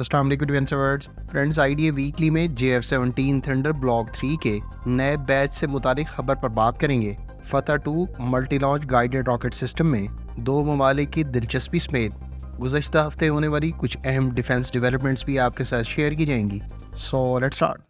अस्सलाम वालेकुम viewers. Friends, IDA weekly में JF-17 थंडर ब्लॉक 3 के नए बैच से मुतालिक खबर पर बात करेंगे। फतह 2 multi launch guided rocket system में दो ममालिक की दिलचस्पी समेत गुज़श्ता हफ्ते होने वाली कुछ अहम डिफेंस डेवलपमेंट्स भी आपके साथ शेयर की जाएंगी। So let's start.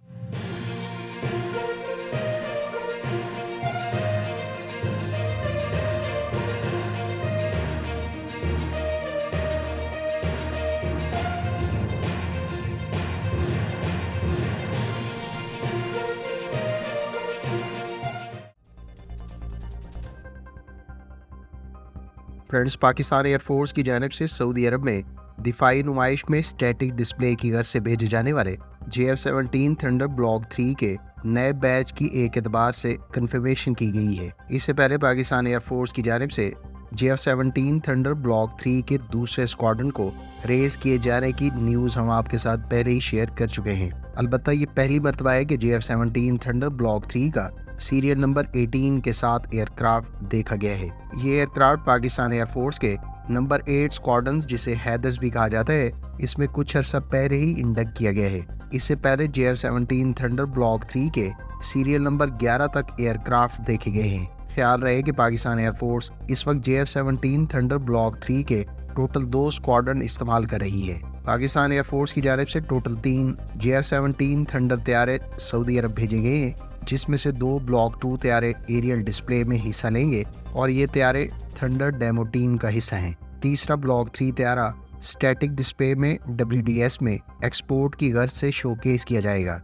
Friends, Pakistan air force की जानिब से सऊदी अरब में दिफाई नुमाइश में स्टैटिक डिस्प्ले की गर्ज से भेजे जाने वाले JF-17 थंडर ब्लॉक 3 के नए बैच की एक एतबार से कन्फर्मेशन की गई है। इससे पहले पाकिस्तान एयरफोर्स की जानिब से JF-17 थंडर ब्लॉक 3 के दूसरे स्क्वाड्रन को रेज किए जाने की न्यूज़ हम आपके साथ पहले ही शेयर कर चुके हैं। अलबत्ता ये पहली मरतबा है कि JF-17 थंडर ब्लॉक 3 का सीरियल नंबर 18 के साथ एयरक्राफ्ट देखा गया है। ये एयरक्राफ्ट पाकिस्तान एयरफोर्स के नंबर 8 स्क्वाड्रन, जिसे हैदस भी कहा जाता है, इसमें कुछ अर्सा पहले ही इंडक्ट किया गया है। इससे पहले JF-17 थंडर ब्लॉक 3 के सीरियल नंबर 11 तक एयरक्राफ्ट देखे गए हैं। ख्याल रहे कि पाकिस्तान एयरफोर्स इस वक्त JF-17 थंडर ब्लॉक 3 के टोटल 2 स्क्वाड्रन इस्तेमाल कर रही है। पाकिस्तान एयरफोर्स की जानिब से टोटल 3 JF-17 थंडर तैयारे सऊदी अरब भेजे गए हैं, जिसमें से 2 ब्लॉक 2 तैयारे एरियल डिस्प्ले में हिस्सा लेंगे और ये तैयारे थंडर डेमो टीम का हिस्सा हैं। तीसरा ब्लॉक 3 तैयारा स्टैटिक डिस्प्ले में WDS में एक्सपोर्ट की गर्ज से शोकेस किया जाएगा।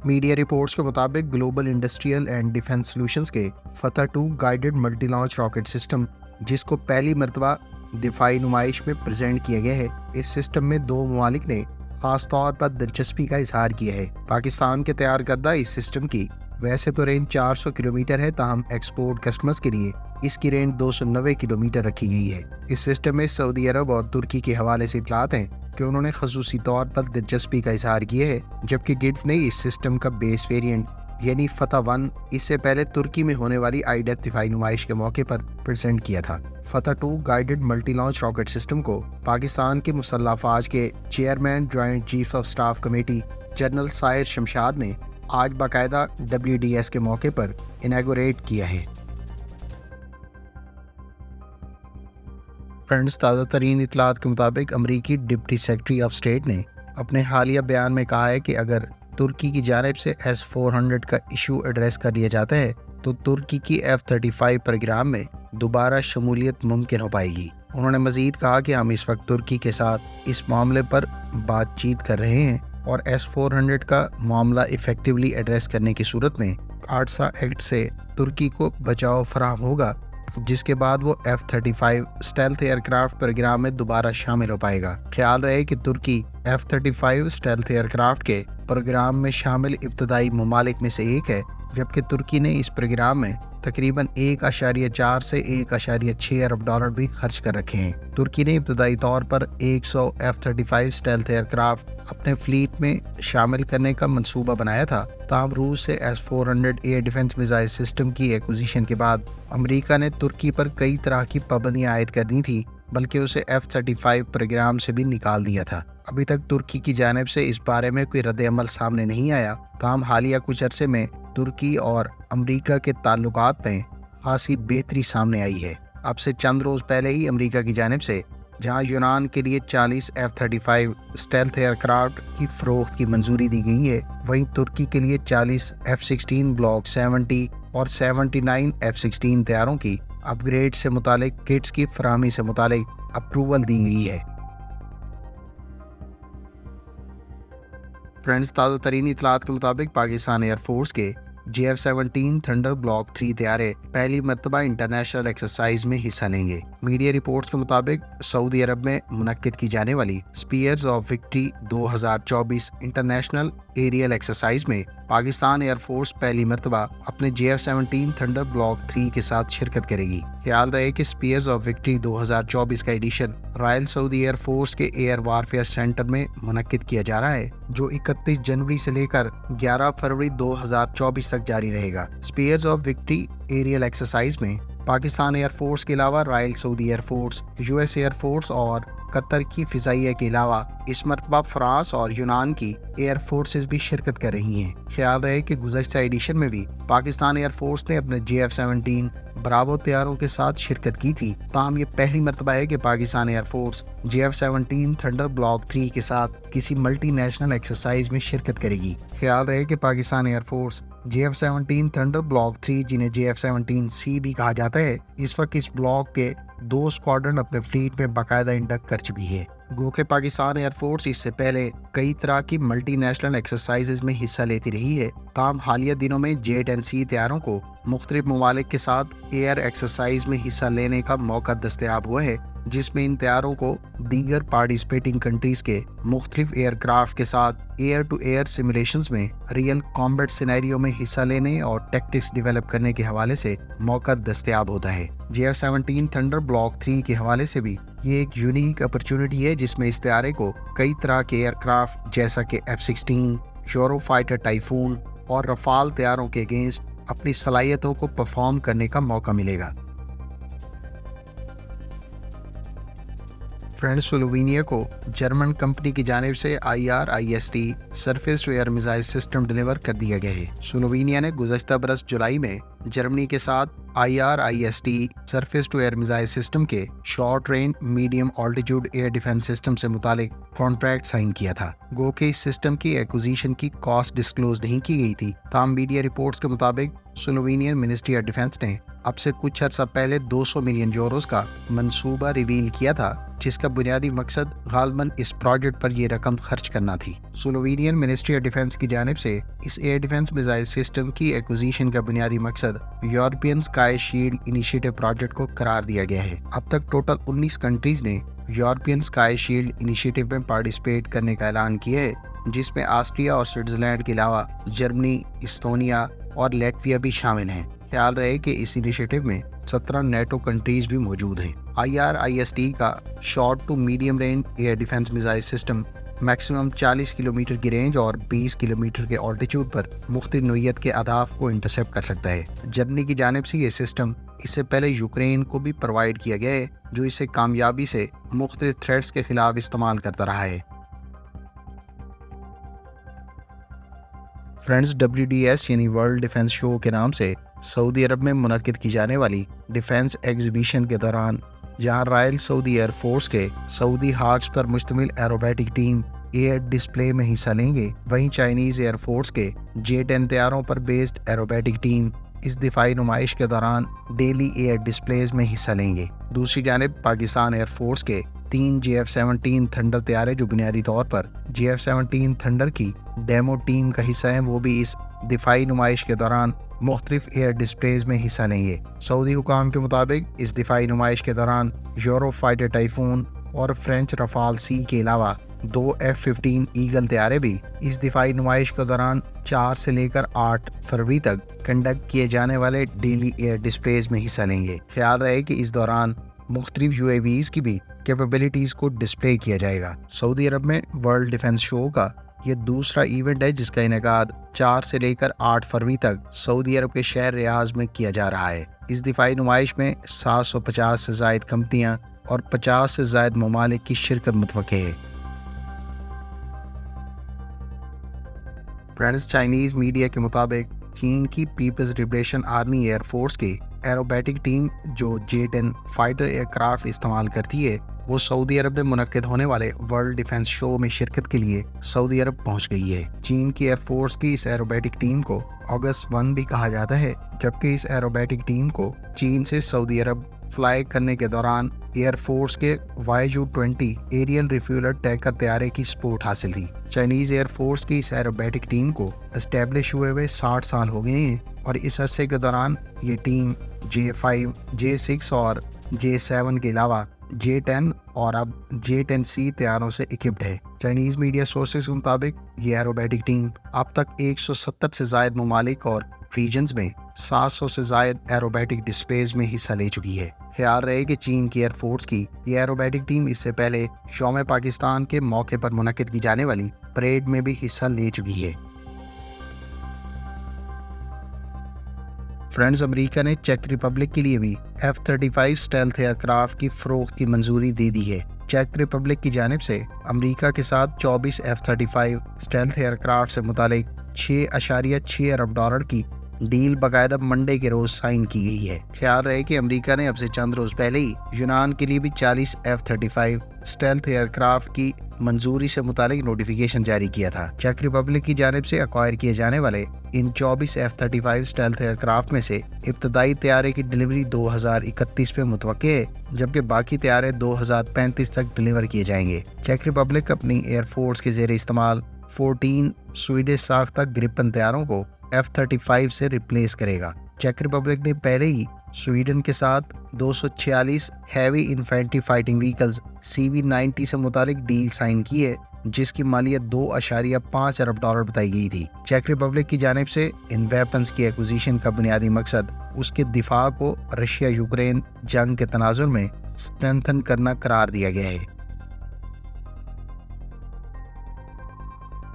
मीडिया रिपोर्ट्स के मुताबिक global industrial and defence solutions के फतह 2 guided multi launch rocket system, जिसको पहली मरतबा दिफाई नुमाइश में प्रेजेंट किया गया है, इस सिस्टम में 2 ममालिक ने खास तौर पर दिलचस्पी का इजहार किया है। पाकिस्तान के तैयार करदा इस सिस्टम की वैसे तो रेंज 400 किलोमीटर है, ताहम एक्सपोर्ट कस्टमर्स के लिए इसकी रेंज 290 किलोमीटर रखी गई है। इस सिस्टम में सऊदी अरब और तुर्की के हवाले से इतलात हैं कि उन्होंने खसूसी तौर पर दिलचस्पी का इजहार किया है, जबकि गिट्स ने इस सिस्टम का बेस वेरिएंट यानी फतह 1 इससे पहले तुर्की में होने वाली IDF दिफाई नुमाइश के मौके पर प्रेजेंट किया था। फतह 2 guided multi launch rocket system को पाकिस्तान के मुसल्लह अफवाज के chairman joint chief of staff committee general Sahir Shamshad ने आज बाकायदा WDS के मौके पर इनॉग्रेट किया है। फ्रेंड्स, ताज़ा तरीन इतलात के मुताबिक अमरीकी डिप्टी सेक्रेटरी ऑफ स्टेट ने अपने हालिया बयान में कहा है कि अगर तुर्की की जानिब से S-400 का इशू एड्रेस कर दिया जाता है तो तुर्की की F-35 प्रोग्राम में दोबारा शमूलियत मुमकिन हो पाएगी। उन्होंने मजीद कहा कि हम इस वक्त तुर्की के साथ इस मामले पर बातचीत कर रहे हैं और S-400 का मामला इफेक्टिवली एड्रेस करने की सूरत में आर्सा एक्ट से तुर्की को बचाव फराहम होगा, जिसके बाद वो F-35 स्टेल्थ एयरक्राफ्ट प्रोग्राम में दोबारा शामिल हो पाएगा। ख्याल रहे कि तुर्की F-35 स्टेल्थ एयरक्राफ्ट के प्रोग्राम में शामिल इब्तदाई ममालिक में से एक है, जबकि तुर्की ने इस प्रोग्राम में तकरीबन 1.4 से 1.6 अरब डॉलर भी खर्च कर रखे हैं। तुर्की ने इब्तदाई तौर पर 100 F-35 स्टेल्थ एयरक्राफ्ट अपने फ्लीट में शामिल करने का मंसूबा बनाया था, ताहम रूस से S-400 air defence missile system की एक्विजिशन के बाद अमेरिका ने तुर्की पर कई तरह की पाबंदियां आयद कर दी थी, बल्कि उसे F-35 प्रोग्राम से भी निकाल दिया था। अभी तक तुर्की की जानिब से इस बारे में कोई रद्द अमल सामने नहीं आया, ताहम हालिया कुछ अरसे में तुर्की और अमेरिका के ताल्लुकात में खासी बेहतरी सामने आई है। अब से चंद रोज़ पहले ही अमेरिका की जानिब से जहां यूनान के लिए 40 F-35 स्टेल्थ एयरक्राफ्ट की फ़रोख्त की मंजूरी दी गई है, वहीं तुर्की के लिए 40 F-16 ब्लॉक 70 और 79 F-16 तैयारों की अपग्रेड से मुतालिक किट्स की फराहमी से मुतालिक अप्रूवल दी गई है। फ्रेंड्स, ताज़ा तरीन इतलात के मुताबिक पाकिस्तान एयरफोर्स के JF-17 थंडर ब्लॉक 3 तैयारे पहली मरतबा इंटरनेशनल एक्सरसाइज में हिस्सा लेंगे। मीडिया रिपोर्ट्स के मुताबिक सऊदी अरब में मुनक्किद की जाने वाली spears of victory 2024 international aerial exercise में पाकिस्तान एयरफोर्स पहली मरतबा अपने JF-17 थंडर ब्लॉक 3 के साथ शिरकत करेगी। ख्याल रहे कि स्पीयर्स ऑफ विक्ट्री 2024 का एडिशन रॉयल सऊदी एयरफोर्स के एयर वारफेयर सेंटर में मुनक्किद किया जा रहा है, जो 31 जनवरी से लेकर 11 फरवरी 2024 तक जारी रहेगा। Spears of victory aerial exercise में پاکستان ایئر فورس کے علاوہ royal Saudi air force, US air force اور قطر کی فضائیہ کے علاوہ اس مرتبہ فرانس اور یونان کی ایئر فورسز بھی شرکت کر رہی ہیں۔ خیال رہے کہ گزشتہ ایڈیشن میں بھی پاکستان ایئر فورس نے اپنے JF-17 براوو طیاروں کے ساتھ شرکت کی تھی، تاہم یہ پہلی مرتبہ ہے کہ Pakistan air force JF-17 thunder block 3 کے ساتھ کسی ملٹی نیشنل ایکسرسائز میں شرکت کرے گی۔ خیال رہے کہ Pakistan air force JF-17 thunder block 3 جنہیں JF-17C بھی کہا جاتا ہے، اس وقت اس بلاک کے 2 اسکواڈرن اپنے فلیٹ میں باقاعدہ انڈکٹ کر چکی ہے۔ گو کہ پاکستان ایئر فورس اس سے پہلے کئی طرح کی ملٹی نیشنل ایکسرسائزز میں حصہ لیتی رہی ہے، تاہم حالیہ دنوں میں J-10C طیاروں کو مختلف ممالک کے ساتھ ایئر ایکسرسائز میں حصہ لینے کا موقع دستیاب ہوا ہے، جس میں ان طیاروں کو دیگر پارٹیسپیٹنگ کنٹریز کے مختلف ایئر کرافٹ کے ساتھ ایئر ٹو ایئر سیمولیشنز میں ریئل کامبیٹ سینیریو میں حصہ لینے اور ٹیکٹکس ڈیولپ کرنے کے حوالے سے موقع دستیاب ہوتا ہے۔ JF-17 تھنڈر بلاک 3 کے حوالے سے بھی یہ ایک یونیک اپرچونٹی ہے، جس میں اس طیارے کو کئی طرح کے ایئر کرافٹ جیسا کہ F-16، یورو فائٹر ٹائفون اور رفال طیاروں کے اگینسٹ اپنی صلاحیتوں کو پرفارم کرنے کا موقع ملے گا۔ فرینڈ، سلووینیا کو جرمن کمپنی کی جانب سے IRIS-T surface to air missile system deliver کر دیا گیا ہے۔ سلووینیا نے گزشتہ برس جولائی میں جرمنی کے ساتھ IRIS-T surface to air missile system کے short range medium altitude air defence system سے متعلق کانٹریکٹ سائن کیا تھا۔ گو کہ اس سسٹم کی ایکوزیشن کی کاسٹ ڈسکلوز نہیں کی گئی تھی، تاہم میڈیا رپورٹس کے مطابق سلووینین منسٹری آف ڈیفنس نے اب سے کچھ عرصہ پہلے 200 ملین یوروز کا منصوبہ ریویل کیا تھا، جس کا بنیادی مقصد غالباً اس پروجیکٹ پر یہ رقم خرچ کرنا تھی۔ سلووینین منسٹری آف ڈیفنس کی جانب سے اس ایئر ڈیفنس میزائل سسٹم کی ایکوزیشن کا بنیادی مقصد European sky shield initiative project کو قرار دیا گیا ہے۔ اب تک ٹوٹل 19 کنٹریز نے یورپین اسکائی شیلڈ انیشیٹو میں پارٹیسپیٹ کرنے کا اعلان کیا ہے، جس میں آسٹریا اور سوئٹزرلینڈ کے علاوہ جرمنی، استونیا اور لیٹویا بھی شامل ہیں۔ خیال رہے کہ اس انیشیٹو میں 17 نیٹو کنٹریز بھی موجود ہیں۔ IRIS-T کا short to medium range air defence missile system maximum 40 kilometre کی رینج اور 20 کلومیٹر کے آلٹیٹیوڈ پر مختلف نوعیت کے اہداف کو انٹرسیپٹ کر سکتا ہے۔ جرمنی کی جانب سے یہ سسٹم اس سے پہلے یوکرین کو بھی پرووائڈ کیا گیا ہے، جو اسے کامیابی سے مختلف تھریٹس کے خلاف استعمال کرتا رہا ہے۔ فرینڈز، WDS یعنی ورلڈ ڈیفنس شو کے نام سے سعودی عرب میں منعقد کی جانے والی ڈیفنس ایگزیبیشن کے دوران جہاں رائل سعودی ایئر فورس کے سعودی ہاکس پر مشتمل ایروبیٹک ٹیم ایئر ڈسپلے میں حصہ لیں گے، وہیں چائنیز ایئر فورس کے J-10 طیاروں پر بیسڈ ایروبیٹک ٹیم اس دفاعی نمائش کے دوران ڈیلی ایئر ڈسپلیز میں حصہ لیں گے۔ دوسری جانب پاکستان ایئر فورس کے 3 JF-17 تھنڈر طیارے جو بنیادی طور پر JF-17 تھنڈر کی ڈیمو ٹیم کا حصہ ہیں، وہ بھی اس دفاعی نمائش کے دوران مختلف ایئر ڈسپلیز میں حصہ لیں گے۔ سعودی حکام کے مطابق اس دفاعی نمائش کے دوران یورو فائٹر ٹائفون اور فرینچ رفال C کے علاوہ 2 F-15 ایگل طیارے بھی اس دفاعی نمائش کے دوران 4 سے لے کر 8 فروری تک کنڈکٹ کیے جانے والے ڈیلی ایئر ڈسپلیز میں حصہ لیں گے۔ خیال رہے کہ اس دوران مختلف UAVs کی بھی کیپیبلٹیز کو ڈسپلے کیا جائے گا۔ سعودی عرب میں ورلڈ ڈیفنس شو کا یہ دوسرا ایونٹ ہے جس کا انعقاد 4 سے لے کر 8 فروری تک سعودی عرب کے شہر ریاض میں کیا جا رہا ہے۔ اس دفاعی نمائش میں 750 سے زائد کمپنیاں اور 50 سے زائد ممالک کی شرکت متوقع ہے۔ فرینڈز، چائنیز میڈیا کے مطابق چین کی Peoples liberation army air force کی ایروبیٹک ٹیم جو J-10 فائٹر ایئر کرافٹ استعمال کرتی ہے، وہ سعودی عرب میں منعقد ہونے والے ورلڈ ڈیفنس شو میں شرکت کے لیے سعودی عرب پہنچ گئی ہے۔ چین کی ایئر فورس کی اس ایروبیٹک ٹیم کو آگسٹ 1 بھی کہا جاتا ہے، جبکہ اس ایروبیٹک ٹیم کو چین سے سعودی عرب فلائی کرنے کے دوران ایئر فورس کے YU-20 ایریل ریفیولر ٹینکر طیارے کی سپورٹ حاصل تھی۔ چائنیز ایئر فورس کی اس ایروبیٹک ٹیم کو اسٹیبلش ہوئے 60 سال ہو گئے ہیں، اور اس عرصے کے دوران یہ ٹیم J-5، J-6 اور J-7 کے علاوہ J-10 اور اب J-10C طیاروں سے اکوپڈ ہے۔ چائنیز میڈیا سورسز کے مطابق یہ ایروبیٹک ٹیم اب تک 170 سے زائد ممالک اور ریجنز میں 700 سے زائد ایروبیٹک ڈسپلیز میں حصہ لے چکی ہے۔ خیال رہے کہ چین کی ایئر فورس کی یہ ایروبیٹک ٹیم اس سے پہلے یوم پاکستان کے موقع پر منعقد کی جانے والی پریڈ میں بھی حصہ لے چکی ہے۔ फ्रेंड्स, अमेरिका ने चेक रिपब्लिक के लिए भी F-35 स्टेल्थ एयरक्राफ्ट की फरोख्त की मंजूरी दे दी है। चेक रिपब्लिक की जानिब से अमेरिका के साथ 24 F-35 स्टेल्थ एयरक्राफ्ट से मुतालिक $6.6 अरब की डील बाकायदा मंडे के रोज साइन की गई है। ख्याल रहे कि अमेरिका ने अब से चंद रोज पहले ही यूनान के लिए भी 40 F-35 स्टेल्थ एयरक्राफ्ट की मंजूरी से मुतालिक नोटिफिकेशन जारी किया था। चेक रिपब्लिक की जानिब से अक्वायर किए जाने वाले इन 24 F-35 स्टेल्थ एयरक्राफ्ट में से इब्तदाई तैयारे की डिलीवरी 2031 में मुतवक्के है, जबकि बाकी तैयारे 2035 तक डिलीवर किए जाएंगे। चेक रिपब्लिक अपनी एयरफोर्स के जेर इस्तेमाल 14 स्वीडिश साख्ता ग्रिपन तैयारों को F-35 से रिप्लेस करेगा। चेक रिपब्लिक ने पहले ही स्वीडन के साथ 246 heavy infantry fighting vehicles CV-90 से मुतालिक डील साइन की है, जिसकी मालियत $2.5 अरब बताई गई थी। चेक रिपब्लिक की जानिब से इन वेपन्स की एक्विजिशन का बुनियादी मकसद उसके दिफा को रशिया यूक्रेन जंग के तनाजुर में स्ट्रेंथन करना करार दिया गया है।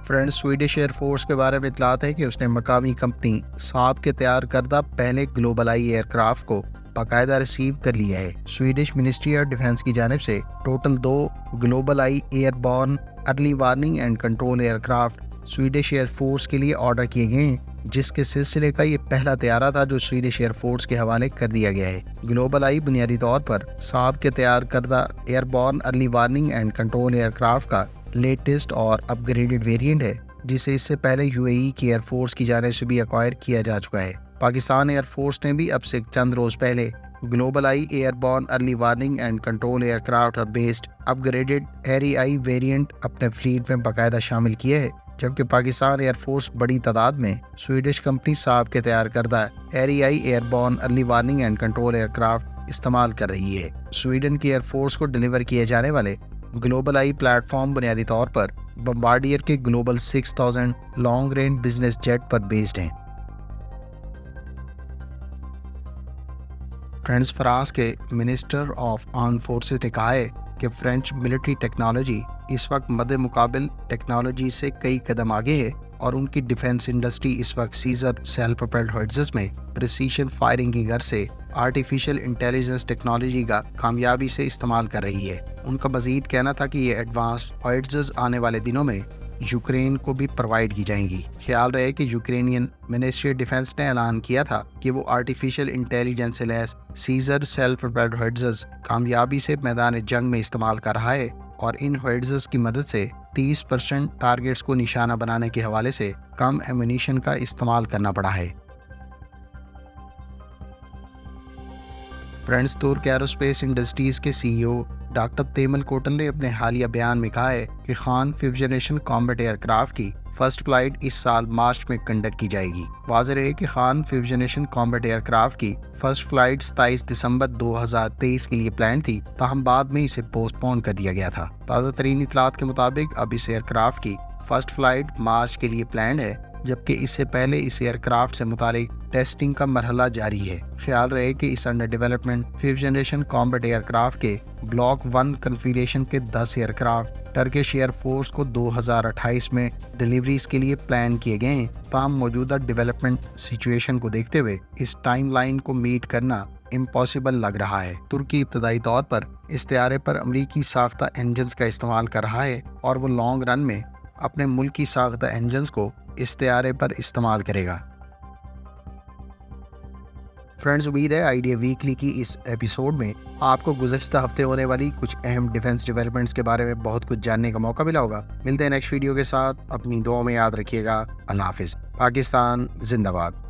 फ्रेंड्स, स्वीडिश एयरफोर्स के बारे में इतलात है कि उसने मकामी कंपनी साब के तैयार करदा पहले ग्लोबल आई एयरक्राफ्ट को बाकायदा रिसीव कर लिया है। स्वीडिश मिनिस्ट्री ऑफ डिफेंस की जानिब से total 2 global eye airborne early warning and control aircraft Swedish air force के लिए ऑर्डर किए गए हैं, जिसके सिलसिले का ये पहला तैयारा था जो स्वीडिश एयरफोर्स के हवाले कर दिया गया है। ग्लोबल आई बुनियादी तौर पर साब के तैयार करदा airborne early warning and control aircraft का लेटेस्ट और अपग्रेडेड वेरिएंट है, जिसे इससे पहले UAE की एयरफोर्स की जानिब से भी एक्वायर किया जा चुका है। पाकिस्तान एयरफोर्स ने भी अब से चंद रोज पहले global eye airborne early warning and control aircraft और based upgraded Erieye variant अपने फ्लीट में बाकायदा शामिल किए है, जबकि पाकिस्तान एयरफोर्स बड़ी तादाद में स्वीडिश कंपनी साब के तैयार करदा Erieye airborne early warning and control aircraft इस्तेमाल कर रही है। स्वीडन की एयरफोर्स को डिलीवर किए जाने वाले ग्लोबल आई प्लेटफॉर्म बुनियादी तौर पर बम्बार्डियर के global 6000 long range business jet पर बेस्ड हैं। फ्रेंड्स, फ्रांस के मिनिस्टर ऑफ आर्म्ड फोर्सेस ने कहा है कि फ्रेंच मिलिट्री टेक्नोलॉजी इस वक्त मदे मुकाबिल टेक्नोलॉजी से कई कदम आगे है और उनकी डिफेंस इंडस्ट्री इस वक्त सीजर सेल्फ प्रोपेल्ड होविट्जर्स में प्रिसीशन फायरिंग की गर्ज से आर्टिफिशियल इंटेलिजेंस टेक्नोलॉजी का कामयाबी से इस्तेमाल कर रही है। उनका मजीद कहना था कि ये एडवांस होविट्जर्स आने वाले दिनों में यूक्रेन को भी प्रोवाइड की जाएंगी। ख्याल रहे कि यूक्रेनियन मिनिस्ट्री ऑफ डिफेंस ने ऐलान किया था कि वो आर्टिफिशियल इंटेलिजेंस से lace scissor self propelled howitzers कामयाबी से मैदान जंग में इस्तेमाल कर रहा है और इन होविट्जर्स की मदद से 30% टारगेट्स को निशाना बनाने के हवाले से कम एम्यूनिशन का इस्तेमाल करना पड़ा है। फ्रेंड्स, तुर्क एरोस्पेस इंडस्ट्रीज के CEO डॉक्टर तेमल कोटल ने अपने हालिया बयान में कहा है कि Khan 5th generation combat aircraft की फर्स्ट फ्लाइट इस साल मार्च में कंडक्ट की जाएगी। वाज़ेह रहे कि Khan 5th generation combat aircraft की फर्स्ट फ्लाइट 27 दिसंबर 2023 के लिए प्लान थी, ताहम बाद में इसे पोस्टपोन कर दिया गया था। ताज़ा तरीन इतलात के मुताबिक अब इस एयरक्राफ्ट की फर्स्ट फ्लाइट मार्च के लिए प्लान है, जबकि इससे पहले इस एयरक्राफ्ट से मुतालिक टेस्टिंग का मरहला जारी है। ख्याल रहे कि इस under development 5th generation combat aircraft के ब्लॉक 1 कन्फिगरेशन के 10 एयरक्राफ्ट टर्किश एयरफोर्स को 2028 में डिलीवरीज के लिए प्लान किए गए हैं। ताहम मौजूदा डेवलपमेंट सिचुएशन को देखते हुए इस टाइम लाइन को मीट करना इम्पॉसिबल लग रहा है। तुर्की इब्तदाई तौर पर इस तैयारे पर अमरीकी साख्ता इंजन्स का इस्तेमाल कर रहा है और वो लॉन्ग रन में अपने मुल्की साख्ता इंजन्स को इस तैयारे पर इस्तेमाल करेगा। फ्रेंड्स, उम्मीद है आइडिया वीकली की इस एपिसोड में आपको गुज़श्ता हफ्ते होने वाली कुछ अहम डिफेंस डेवलपमेंट्स के बारे में बहुत कुछ जानने का मौका मिला होगा। मिलते हैं नेक्स्ट वीडियो के साथ। अपनी दुआ में याद रखिएगा। अल्लाह हाफिज़। पाकिस्तान जिंदाबाद।